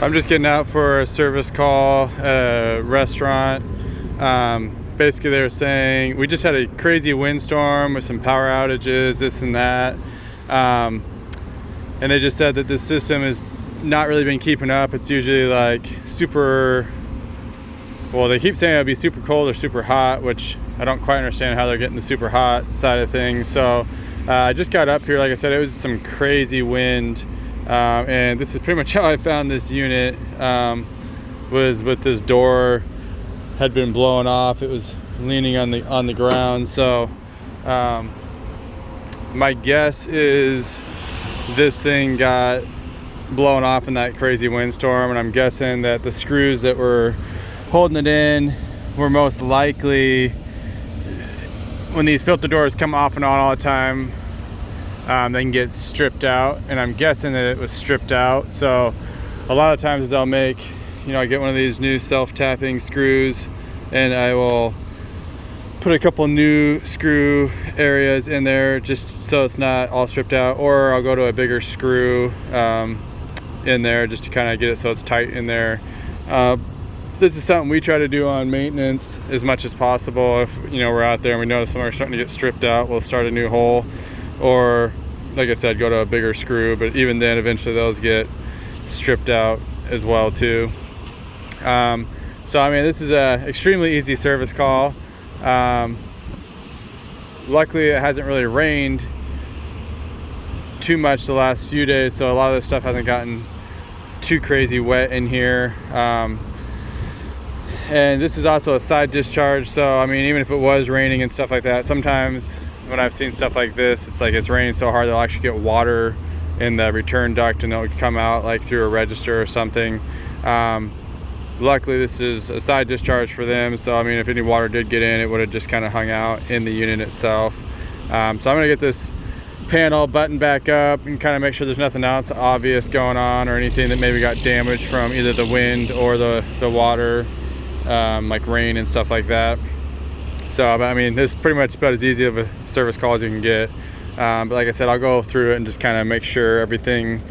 I'm just getting out for a service call at a restaurant. Basically they were saying we just had a crazy windstorm with some power outages, this and that. And they just said that this system has not really been keeping up. It's usually like super, well, they keep saying it'll be super cold or super hot, which I don't quite understand how they're getting the super hot side of things. So I just got up here. Like I said, it was some crazy wind. And this is pretty much how I found this unit, was with this door had been blown off. It was leaning on the ground. So my guess is this thing got blown off in that crazy windstorm, and I'm guessing that the screws that were holding it in were most likely, when these filter doors come off and on all the time, they can get stripped out, and I'm guessing that it was stripped out. So a lot of times I'll make, I get one of these new self-tapping screws, and I will put a couple new screw areas in there just so it's not all stripped out, or I'll go to a bigger screw in there just to kind of get it so it's tight in there. This is something we try to do on maintenance as much as possible. If we're out there and we notice somewhere starting to get stripped out, we'll start a new hole, or like I said, go to a bigger screw. But even then, eventually those get stripped out as well too. So I mean, this is a extremely easy service call. Luckily it hasn't really rained too much the last few days, so a lot of this stuff hasn't gotten too crazy wet in here. And this is also a side discharge, so I mean, even if it was raining and stuff like that, sometimes when I've seen stuff like this, it's like it's raining so hard they'll actually get water in the return duct and it'll come out like through a register or something. Luckily this is a side discharge for them, so I mean, if any water did get in, it would have just kind of hung out in the unit itself. So I'm gonna get this panel buttoned back up and kind of make sure there's nothing else obvious going on, or anything that maybe got damaged from either the wind or the water, like rain and stuff like that. So I mean, this is pretty much about as easy of a service call as you can get. But like I said, I'll go through it and just kind of make sure everything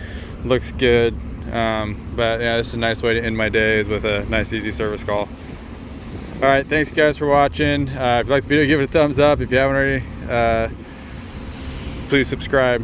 looks good. But yeah, this is a nice way to end my days with a nice easy service call. All right, thanks guys for watching. If you like the video, give it a thumbs up. If you haven't already, please subscribe.